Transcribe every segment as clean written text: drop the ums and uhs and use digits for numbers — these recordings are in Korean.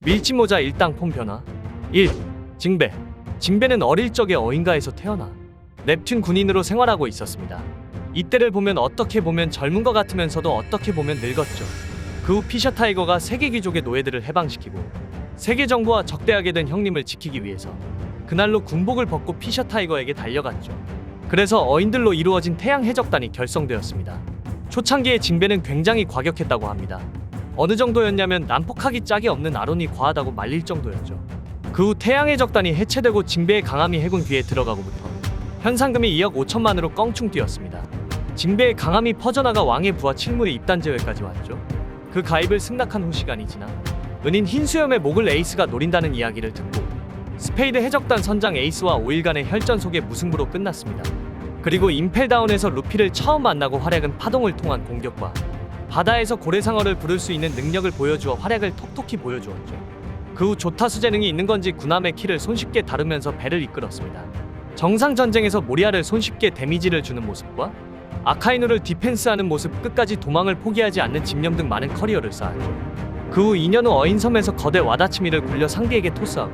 밀짚모자 일당 폼 변화. 1. 징베. 징베는 어릴 적에 어딘가에서 태어나 넵튠 군인으로 생활하고 있었습니다. 이때를 보면 어떻게 보면 젊은 것 같으면서도 어떻게 보면 늙었죠. 그 후 피셔 타이거가 세계 귀족의 노예들을 해방시키고 세계 정부와 적대하게 된 형님을 지키기 위해서 그날로 군복을 벗고 피셔 타이거에게 달려갔죠. 그래서 어인들로 이루어진 태양 해적단이 결성되었습니다. 초창기에 징베는 굉장히 과격했다고 합니다. 어느 정도였냐면 난폭하기 짝이 없는 아론이 과하다고 말릴 정도였죠. 그 후 태양 해적단이 해체되고 징베의 강함이 해군 뒤에 들어가고부터 현상금이 2억 5천만으로 껑충 뛰었습니다. 징베의 강함이 퍼져나가 왕의 부하 칠물의 입단 제외까지 왔죠. 그 가입을 승낙한 후 시간이 지나 은인 흰수염의 목을 에이스가 노린다는 이야기를 듣고 스페이드 해적단 선장 에이스와 5일간의 혈전 속의 무승부로 끝났습니다. 그리고 임펠다운에서 루피를 처음 만나고 활약은 파동을 통한 공격과 바다에서 고래상어를 부를 수 있는 능력을 보여주어 활약을 톡톡히 보여주었죠. 그 후 조타수 재능이 있는 건지 군함의 키를 손쉽게 다루면서 배를 이끌었습니다. 정상전쟁에서 모리아를 손쉽게 데미지를 주는 모습과 아카이누를 디펜스하는 모습, 끝까지 도망을 포기하지 않는 집념 등 많은 커리어를 쌓았죠. 그 후 2년 후 어인섬에서 거대 와다치미를 굴려 상대에게 토스하고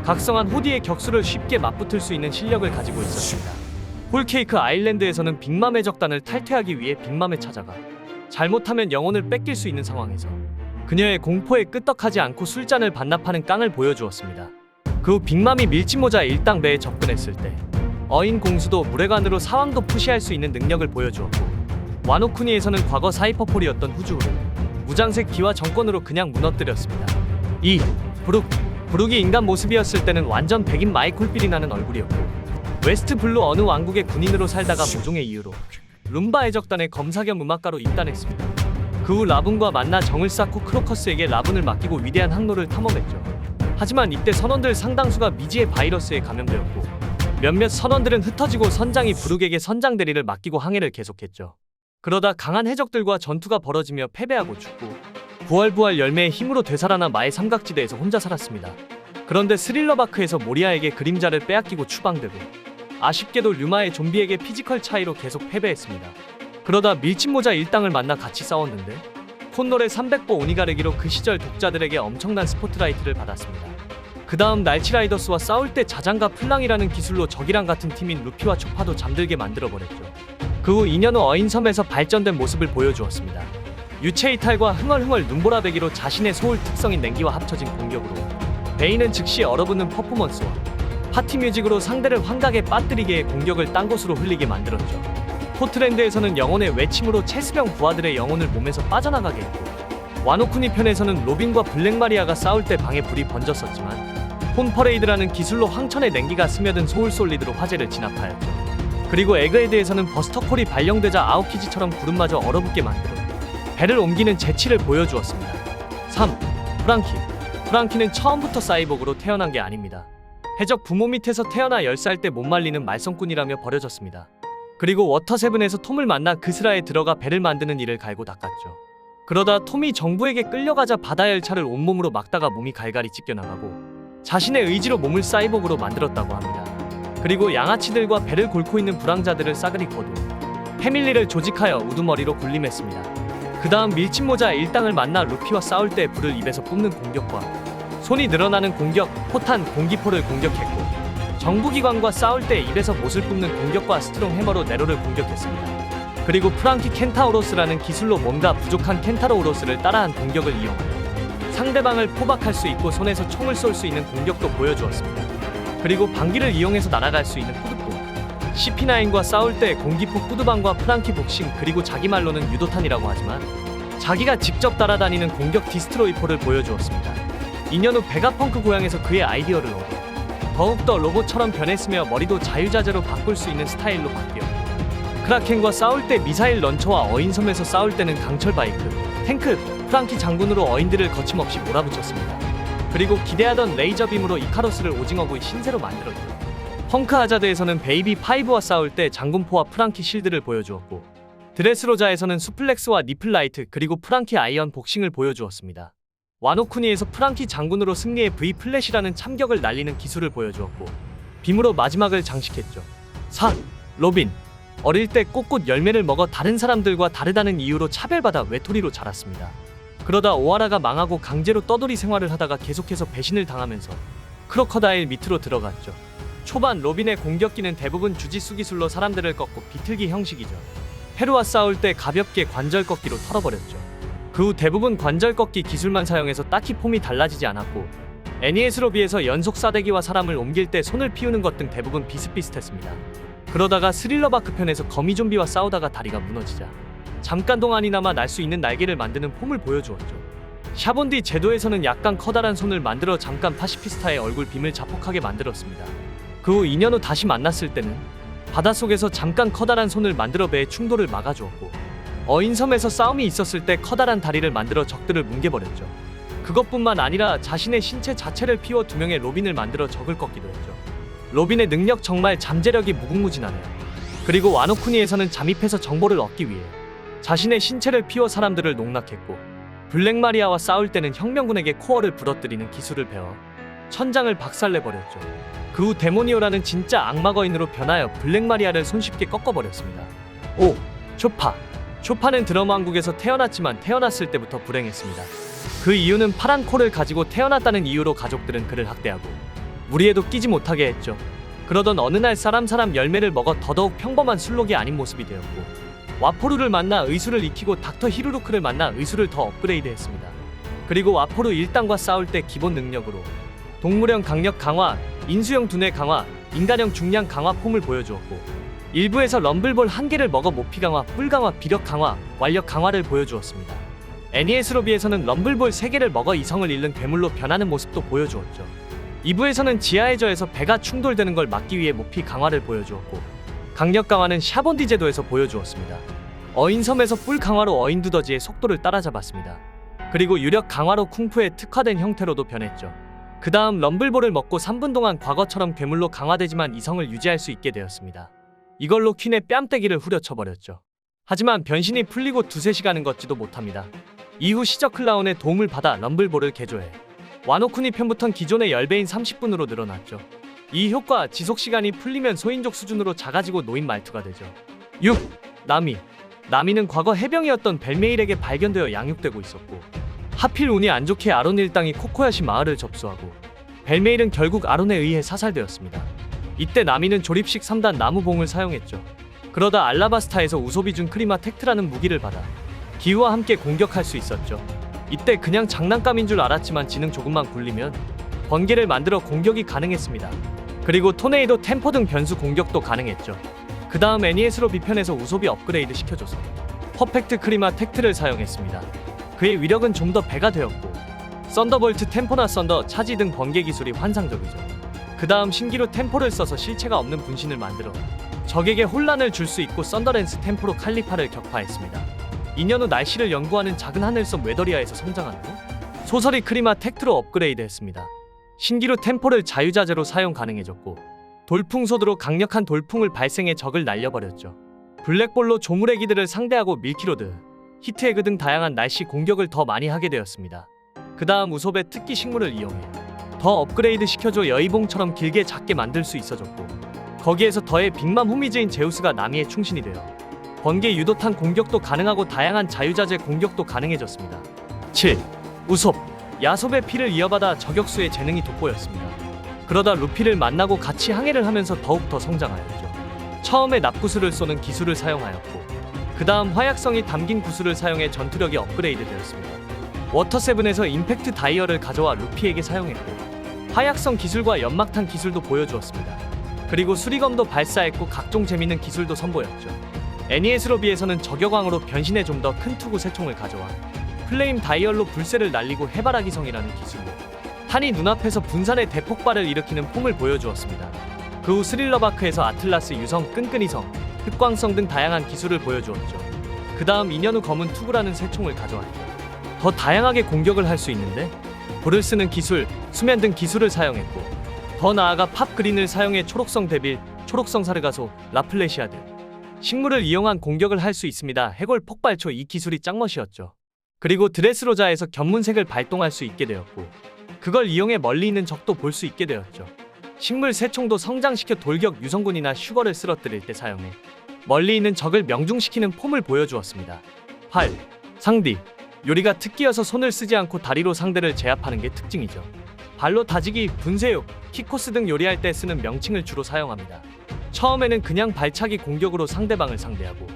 각성한 호디의 격수를 쉽게 맞붙을 수 있는 실력을 가지고 있었습니다. 홀케이크 아일랜드에서는 빅맘 해적단을 탈퇴하기 위해 빅맘에 찾아가 잘못하면 영혼을 뺏길 수 있는 상황에서 그녀의 공포에 끄떡하지 않고 술잔을 반납하는 깡을 보여주었습니다. 그 후 빅맘이 밀짚모자 일당배에 접근했을 때 어인 공수도 무례관으로 사왕도 푸시할 수 있는 능력을 보여주었고, 와노쿠니에서는 과거 사이퍼폴이었던 후주를 무장색 기와 정권으로 그냥 무너뜨렸습니다. 2. 브룩이 인간 모습이었을 때는 완전 백인 마이콜필이 나는 얼굴이었고, 웨스트 블루 어느 왕국의 군인으로 살다가 모종의 이유로 룸바 해적단의 검사 겸 음악가로 입단했습니다. 그 후 라분과 만나 정을 쌓고 크로커스에게 라분을 맡기고 위대한 항로를 탐험했죠. 하지만 이때 선원들 상당수가 미지의 바이러스에 감염되었고 몇몇 선원들은 흩어지고 선장이 브룩에게 선장 대리를 맡기고 항해를 계속했죠. 그러다 강한 해적들과 전투가 벌어지며 패배하고 죽고 부활 열매의 힘으로 되살아나 마의 삼각지대에서 혼자 살았습니다. 그런데 스릴러바크에서 모리아에게 그림자를 빼앗기고 추방되고 아쉽게도 류마의 좀비에게 피지컬 차이로 계속 패배했습니다. 그러다 밀짚모자 일당을 만나 같이 싸웠는데 콧노래 300보 오니가르기로 그 시절 독자들에게 엄청난 스포트라이트를 받았습니다. 그 다음 날치라이더스와 싸울 때 자장가 플랑이라는 기술로 적이랑 같은 팀인 루피와 초파도 잠들게 만들어버렸죠. 그 후 2년 후 어인섬에서 발전된 모습을 보여주었습니다. 유체 이탈과 흥얼흥얼 눈보라배기로 자신의 소울 특성인 냉기와 합쳐진 공격으로 베인은 즉시 얼어붙는 퍼포먼스와 파티 뮤직으로 상대를 환각에 빠뜨리게의 공격을 딴 곳으로 흘리게 만들었죠. 포트랜드에서는 영혼의 외침으로 체스병 부하들의 영혼을 몸에서 빠져나가게 했고, 와노쿠니 편에서는 로빈과 블랙마리아가 싸울 때 방에 불이 번졌었지만 폰퍼레이드라는 기술로 황천의 냉기가 스며든 소울솔리드로 화재를 진압하였죠. 그리고 에그헤드에서는 버스터콜이 발령되자 아오키지처럼 구름마저 얼어붙게 만들어 배를 옮기는 재치를 보여주었습니다. 3. 프랑키는 처음부터 사이보그로 태어난 게 아닙니다. 해적 부모 밑에서 태어나 10살 때 못 말리는 말썽꾼이라며 버려졌습니다. 그리고 워터세븐에서 톰을 만나 그스라에 들어가 배를 만드는 일을 갈고 닦았죠. 그러다 톰이 정부에게 끌려가자 바다 열차를 온몸으로 막다가 몸이 갈갈이 찢겨나가고 자신의 의지로 몸을 사이보그로 만들었다고 합니다. 그리고 양아치들과 배를 곪고 있는 불황자들을 싸그리 거두 패밀리를 조직하여 우두머리로 군림했습니다. 그 다음 밀짚모자 일당을 만나 루피와 싸울 때 불을 입에서 뿜는 공격과 손이 늘어나는 공격, 포탄, 공기포를 공격했고, 정부기관과 싸울 때 입에서 못을 뿜는 공격과 스트롱 해머로 네로를 공격했습니다. 그리고 프랑키 켄타우로스라는 기술로 뭔가 부족한 켄타로우로스를 따라한 공격을 이용하여 상대방을 포박할 수 있고 손에서 총을 쏠 수 있는 공격도 보여주었습니다. 그리고 방귀를 이용해서 날아갈 수 있는 후드포, CP9과 싸울 때 공기포 후드방과 프랑키 복싱, 그리고 자기 말로는 유도탄이라고 하지만 자기가 직접 따라다니는 공격 디스트로이포를 보여주었습니다. 2년 후 베가펑크 고향에서 그의 아이디어를 얻어 더욱더 로봇처럼 변했으며 머리도 자유자재로 바꿀 수 있는 스타일로 바뀌었고, 크라켄과 싸울 때 미사일 런처와 어인섬에서 싸울 때는 강철 바이크, 탱크, 프랑키 장군으로 어인들을 거침없이 몰아붙였습니다. 그리고 기대하던 레이저빔으로 이카로스를 오징어구이 신세로 만들었죠. 펑크 하자드에서는 베이비 5와 싸울 때 장군포와 프랑키 실드를 보여주었고, 드레스로자에서는 수플렉스와 니플라이트, 그리고 프랑키 아이언 복싱을 보여주었습니다. 와노쿠니에서 프랑키 장군으로 승리의 V 플래시라는 참격을 날리는 기술을 보여주었고, 빔으로 마지막을 장식했죠. 4. 로빈. 어릴 때 꽃꽃 열매를 먹어 다른 사람들과 다르다는 이유로 차별받아 외톨이로 자랐습니다. 그러다 오하라가 망하고 강제로 떠돌이 생활을 하다가 계속해서 배신을 당하면서 크로커다일 밑으로 들어갔죠. 초반 로빈의 공격기는 대부분 주짓수 기술로 사람들을 꺾고 비틀기 형식이죠. 페루와 싸울 때 가볍게 관절 꺾기로 털어버렸죠. 그 후 대부분 관절 꺾기 기술만 사용해서 딱히 폼이 달라지지 않았고 애니에스로 비해서 연속 싸대기와 사람을 옮길 때 손을 피우는 것 등 대부분 비슷비슷했습니다. 그러다가 스릴러바크 편에서 거미 좀비와 싸우다가 다리가 무너지자 잠깐 동안이나마 날 수 있는 날개를 만드는 폼을 보여주었죠. 샤본디 제도에서는 약간 커다란 손을 만들어 잠깐 파시피스타의 얼굴 빔을 자폭하게 만들었습니다. 그 후 2년 후 다시 만났을 때는 바닷속에서 잠깐 커다란 손을 만들어 배의 충돌을 막아주었고 어인섬에서 싸움이 있었을 때 커다란 다리를 만들어 적들을 뭉개버렸죠. 그것뿐만 아니라 자신의 신체 자체를 피워 2명의 로빈을 만들어 적을 꺾기도 했죠. 로빈의 능력 정말 잠재력이 무궁무진하네요. 그리고 와노쿠니에서는 잠입해서 정보를 얻기 위해 자신의 신체를 피워 사람들을 농락했고 블랙마리아와 싸울 때는 혁명군에게 코어를 부러뜨리는 기술을 배워 천장을 박살내버렸죠. 그 후 데모니오라는 진짜 악마 거인으로 변하여 블랙마리아를 손쉽게 꺾어버렸습니다. 5. 초파. 초파는 드럼왕국에서 태어났지만 태어났을 때부터 불행했습니다. 그 이유는 파란 코를 가지고 태어났다는 이유로 가족들은 그를 학대하고 무리에도 끼지 못하게 했죠. 그러던 어느 날 사람 열매를 먹어 더더욱 평범한 술록이 아닌 모습이 되었고 와포루를 만나 의술을 익히고 닥터 히루루크를 만나 의술을 더 업그레이드했습니다. 그리고 와포루 1단과 싸울 때 기본 능력으로 동물형 강력 강화, 인수형 두뇌 강화, 인간형 중량 강화 폼을 보여주었고 일부에서 럼블볼 1개를 먹어 모피 강화, 뿔 강화, 비력 강화, 완력 강화를 보여주었습니다. 애니에스로비에서는 럼블볼 3개를 먹어 이성을 잃는 괴물로 변하는 모습도 보여주었죠. 2부에서는 지하의 저에서 배가 충돌되는 걸 막기 위해 모피 강화를 보여주었고 강력 강화는 샤본디 제도에서 보여주었습니다. 어인섬에서 뿔 강화로 어인 두더지의 속도를 따라잡았습니다. 그리고 유력 강화로 쿵푸의 특화된 형태로도 변했죠. 그 다음 럼블볼을 먹고 3분 동안 과거처럼 괴물로 강화되지만 이성을 유지할 수 있게 되었습니다. 이걸로 퀸의 뺨때기를 후려쳐버렸죠. 하지만 변신이 풀리고 2-3시간은 걷지도 못합니다. 이후 시적 클라운의 도움을 받아 럼블볼을 개조해 와노쿠니 편부턴 기존의 10배인 30분으로 늘어났죠. 이 효과 지속시간이 풀리면 소인족 수준으로 작아지고 노인 말투가 되죠. 6. 나미. 나미는 과거 해병이었던 벨메일에게 발견되어 양육되고 있었고 하필 운이 안 좋게 아론 일당이 코코야시 마을을 접수하고 벨메일은 결국 아론에 의해 사살되었습니다. 이때 나미는 조립식 3단 나무봉을 사용했죠. 그러다 알라바스타에서 우소비 준 크리마 텍트라는 무기를 받아 기우와 함께 공격할 수 있었죠. 이때 그냥 장난감인 줄 알았지만 지능 조금만 굴리면 번개를 만들어 공격이 가능했습니다. 그리고 토네이도 템포 등 변수 공격도 가능했죠. 그 다음 애니에스로 비편에서 우소비 업그레이드 시켜줘서 퍼펙트 크리마 텍트를 사용했습니다. 그의 위력은 좀 더 배가 되었고 썬더볼트 템포나 썬더 차지 등 번개 기술이 환상적이죠. 그 다음 신기루 템포를 써서 실체가 없는 분신을 만들어 적에게 혼란을 줄 수 있고 썬더랜스 템포로 칼리파를 격파했습니다. 2년 후 날씨를 연구하는 작은 하늘섬 웨더리아에서 성장한 후 소설이 크리마 텍트로 업그레이드했습니다. 신기루 템포를 자유자재로 사용 가능해졌고 돌풍소드로 강력한 돌풍을 발생해 적을 날려버렸죠. 블랙볼로 조물애기들을 상대하고 밀키로드, 히트에그 등 다양한 날씨 공격을 더 많이 하게 되었습니다. 그 다음 우솝의 특기 식물을 이용해 더 업그레이드 시켜줘 여의봉처럼 길게 작게 만들 수 있어졌고 거기에서 더해 빅맘 호미즈인 제우스가 나미의 충신이 되어 번개 유도탄 공격도 가능하고 다양한 자유자재 공격도 가능해졌습니다. 7. 우솝. 야솝의 피를 이어받아 저격수의 재능이 돋보였습니다. 그러다 루피를 만나고 같이 항해를 하면서 더욱더 성장하였죠. 처음에 납구슬을 쏘는 기술을 사용하였고 그 다음 화약성이 담긴 구슬을 사용해 전투력이 업그레이드 되었습니다. 워터세븐에서 임팩트 다이얼을 가져와 루피에게 사용했고 화약성 기술과 연막탄 기술도 보여주었습니다. 그리고 수리검도 발사했고 각종 재밌는 기술도 선보였죠. 애니에스로비에서는 저격왕으로 변신해 좀 더 큰 투구 세총을 가져와 플레임 다이얼로 불새를 날리고 해바라기성이라는 기술로 탄이 눈앞에서 분산의 대폭발을 일으키는 폼을 보여주었습니다. 그 후 스릴러바크에서 아틀라스 유성, 끈끈이성, 흑광성 등 다양한 기술을 보여주었죠. 그 다음 2년 후 검은 투구라는 새총을 가져왔죠. 더 다양하게 공격을 할 수 있는데 불을 쓰는 기술, 수면 등 기술을 사용했고 더 나아가 팝 그린을 사용해 초록성 데빌, 초록성 사르가소, 라플레시아 등 식물을 이용한 공격을 할 수 있습니다. 해골 폭발초 이 기술이 짱멋이었죠. 그리고 드레스로자에서 견문색을 발동할 수 있게 되었고 그걸 이용해 멀리 있는 적도 볼 수 있게 되었죠. 식물 새총도 성장시켜 돌격 유성군이나 슈거를 쓰러뜨릴 때 사용해 멀리 있는 적을 명중시키는 폼을 보여주었습니다. 8. 상디. 요리가 특기여서 손을 쓰지 않고 다리로 상대를 제압하는 게 특징이죠. 발로 다지기, 분쇄육, 키코스 등 요리할 때 쓰는 명칭을 주로 사용합니다. 처음에는 그냥 발차기 공격으로 상대방을 상대하고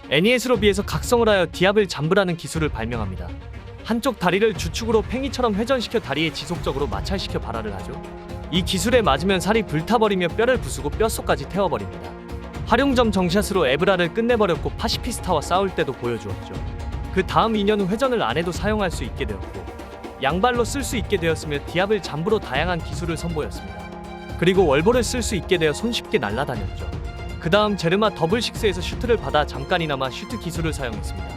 애니에스로 비해서 각성을 하여 디아블 잠브라는 기술을 발명합니다. 한쪽 다리를 주축으로 팽이처럼 회전시켜 다리에 지속적으로 마찰시켜 발화를 하죠. 이 기술에 맞으면 살이 불타버리며 뼈를 부수고 뼛속까지 태워버립니다. 활용점 정샷으로 에브라를 끝내버렸고 파시피스타와 싸울 때도 보여주었죠. 그 다음 2년 후 회전을 안 해도 사용할 수 있게 되었고 양발로 쓸 수 있게 되었으며 디아블 잠브로 다양한 기술을 선보였습니다. 그리고 월보를 쓸 수 있게 되어 손쉽게 날아다녔죠. 그 다음 제르마 더블식스에서 슈트를 받아 잠깐이나마 슈트 기술을 사용했습니다.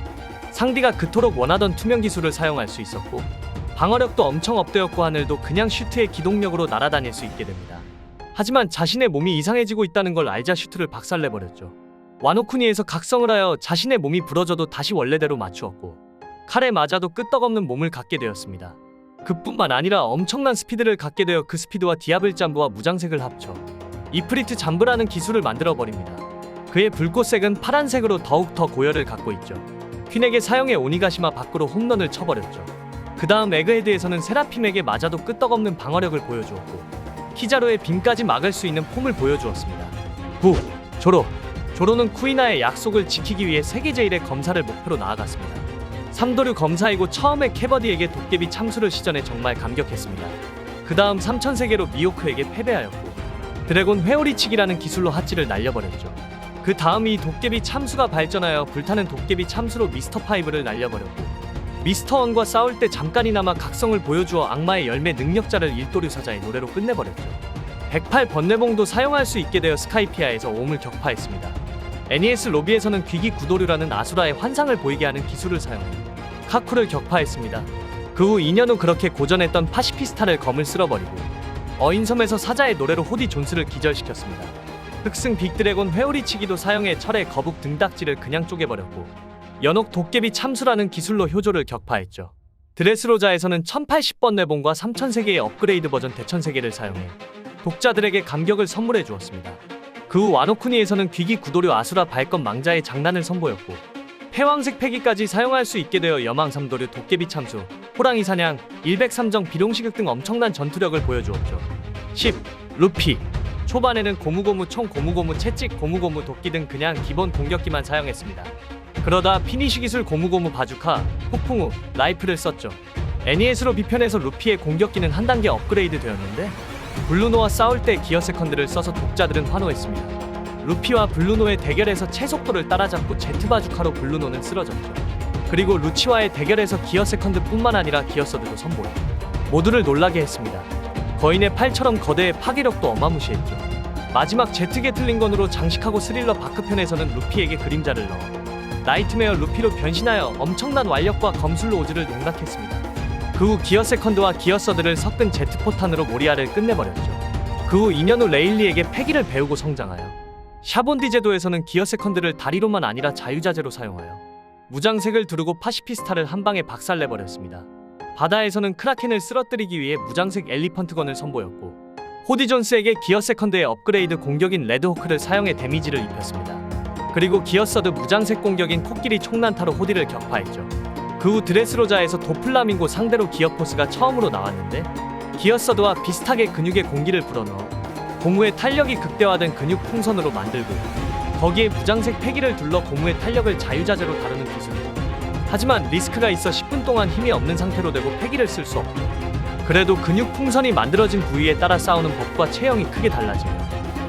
상디가 그토록 원하던 투명 기술을 사용할 수 있었고 방어력도 엄청 업되었고 하늘도 그냥 슈트의 기동력으로 날아다닐 수 있게 됩니다. 하지만 자신의 몸이 이상해지고 있다는 걸 알자 슈트를 박살내버렸죠. 와노쿠니에서 각성을 하여 자신의 몸이 부러져도 다시 원래대로 맞추었고 칼에 맞아도 끄떡없는 몸을 갖게 되었습니다. 그뿐만 아니라 엄청난 스피드를 갖게 되어 그 스피드와 디아블 잠브와 무장색을 합쳐 이프리트 잠브라는 기술을 만들어버립니다. 그의 불꽃색은 파란색으로 더욱 더 고열을 갖고 있죠. 퀸에게 사용해 오니가시마 밖으로 홈런을 쳐버렸죠. 그 다음 에그헤드에서는 세라핌에게 맞아도 끄떡없는 방어력을 보여주었고 키자로의 빔까지 막을 수 있는 폼을 보여주었습니다. 9. 조로는 쿠이나의 약속을 지키기 위해 세계 제1의 검사를 목표로 나아갔습니다. 삼도류 검사이고 처음에 캐버디에게 도깨비 참수를 시전해 정말 감격했습니다. 그 다음 3000세계로 미호크에게 패배하였고 드래곤 회오리치기라는 기술로 하찌를 날려버렸죠. 그 다음 이 도깨비 참수가 발전하여 불타는 도깨비 참수로 미스터 파이브를 날려버렸고 미스터 원과 싸울 때 잠깐이나마 각성을 보여주어 악마의 열매 능력자를 일도류 사자의 노래로 끝내버렸죠. 108 번뇌봉도 사용할 수 있게 되어 스카이피아에서 오음을 격파했습니다. NES 로비에서는 귀기 구도류라는 아수라의 환상을 보이게 하는 기술을 사용해 카쿠를 격파했습니다. 그 후 2년 후 그렇게 고전했던 파시피스타를 검을 쓸어버리고 어인섬에서 사자의 노래로 호디 존스를 기절시켰습니다. 흑승 빅드래곤 회오리치기도 사용해 철의 거북 등딱지를 그냥 쪼개버렸고 연옥 도깨비 참수라는 기술로 효조를 격파했죠. 드레스로자에서는 1080번 내봉과 3000세계의 업그레이드 버전 대천세계를 사용해 독자들에게 감격을 선물해 주었습니다. 그 후 와노쿠니에서는 귀기 구도류 아수라 발건 망자의 장난을 선보였고 패왕색 패기까지 사용할 수 있게 되어 여망 삼도류 도깨비 참수, 호랑이 사냥, 일백삼정 비룡시극 등 엄청난 전투력을 보여주었죠. 10. 루피 초반에는 고무고무 총, 고무고무 채찍, 고무고무 도끼 등 그냥 기본 공격기만 사용했습니다. 그러다 피니쉬 기술 고무고무 바주카, 폭풍 후 라이프를 썼죠. NES로 비편에서 루피의 공격기는 한 단계 업그레이드 되었는데 블루노와 싸울 때 기어 세컨드를 써서 독자들은 환호했습니다. 루피와 블루노의 대결에서 채속도를 따라잡고 제트 바주카로 블루노는 쓰러졌죠. 그리고 루치와의 대결에서 기어 세컨드 뿐만 아니라 기어 서드도 선보여 모두를 놀라게 했습니다. 거인의 팔처럼 거대해 파괴력도 어마무시했죠. 마지막 제트 게틀링건으로 장식하고 스릴러 바크편에서는 루피에게 그림자를 넣어 나이트메어 루피로 변신하여 엄청난 완력과 검술로 오즈를 농락했습니다. 그 후 기어 세컨드와 기어 서드를 섞은 제트 포탄으로 모리아를 끝내버렸죠. 그 후 2년 후 레일리에게 패기를 배우고 성장하여 샤본디 제도에서는 기어 세컨드를 다리로만 아니라 자유자재로 사용하여 무장색을 두르고 파시피스타를 한 방에 박살내버렸습니다. 바다에서는 크라켄을 쓰러뜨리기 위해 무장색 엘리펀트건을 선보였고 호디 존스에게 기어 세컨드의 업그레이드 공격인 레드호크를 사용해 데미지를 입혔습니다. 그리고 기어 서드 무장색 공격인 코끼리 총난타로 호디를 격파했죠. 그 후 드레스로자에서 도플라밍고 상대로 기어포스가 처음으로 나왔는데 기어 서드와 비슷하게 근육에 공기를 불어넣어 고무의 탄력이 극대화된 근육 풍선으로 만들고 거기에 무장색 패기를 둘러 고무의 탄력을 자유자재로 다루는 기술이죠. 하지만 리스크가 있어 10분 동안 힘이 없는 상태로 되고 패기를 쓸 수 없고 그래도 근육 풍선이 만들어진 부위에 따라 싸우는 법과 체형이 크게 달라지며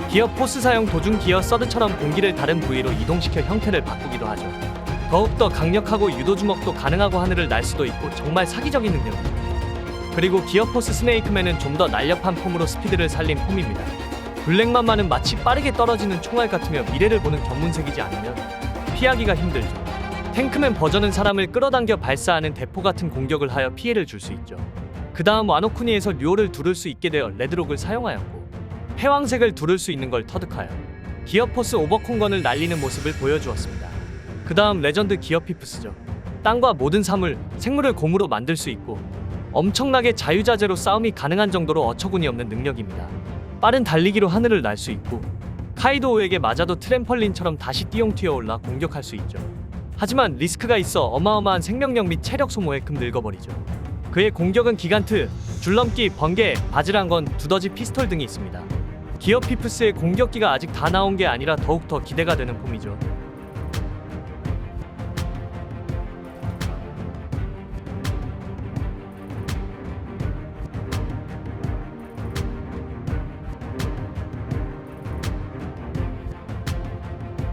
기어 포스 사용 도중 기어 서드처럼 공기를 다른 부위로 이동시켜 형태를 바꾸기도 하죠. 더욱더 강력하고 유도 주먹도 가능하고 하늘을 날 수도 있고 정말 사기적인 능력이죠. 그리고 기어 포스 스네이크맨은 좀 더 날렵한 폼으로 스피드를 살린 폼입니다. 블랙맘마는 마치 빠르게 떨어지는 총알 같으며 미래를 보는 견문색이지 않으면 피하기가 힘들죠. 탱크맨 버전은 사람을 끌어당겨 발사하는 대포 같은 공격을 하여 피해를 줄 수 있죠. 그 다음 와노쿠니에서 류오를 두를 수 있게 되어 레드록을 사용하였고 패왕색을 두를 수 있는 걸 터득하여 기어포스 오버콘건을 날리는 모습을 보여주었습니다. 그 다음 레전드 기어피프스죠. 땅과 모든 사물, 생물을 곰으로 만들 수 있고 엄청나게 자유자재로 싸움이 가능한 정도로 어처구니 없는 능력입니다. 빠른 달리기로 하늘을 날 수 있고 카이도우에게 맞아도 트램펄린처럼 다시 띠용 튀어올라 공격할 수 있죠. 하지만 리스크가 있어 어마어마한 생명력 및 체력 소모에 금 늙어버리죠. 그의 공격은 기간트, 줄넘기, 번개, 바즈란건, 두더지 피스톨 등이 있습니다. 기어 피프스의 공격기가 아직 다 나온 게 아니라 더욱더 기대가 되는 폼이죠.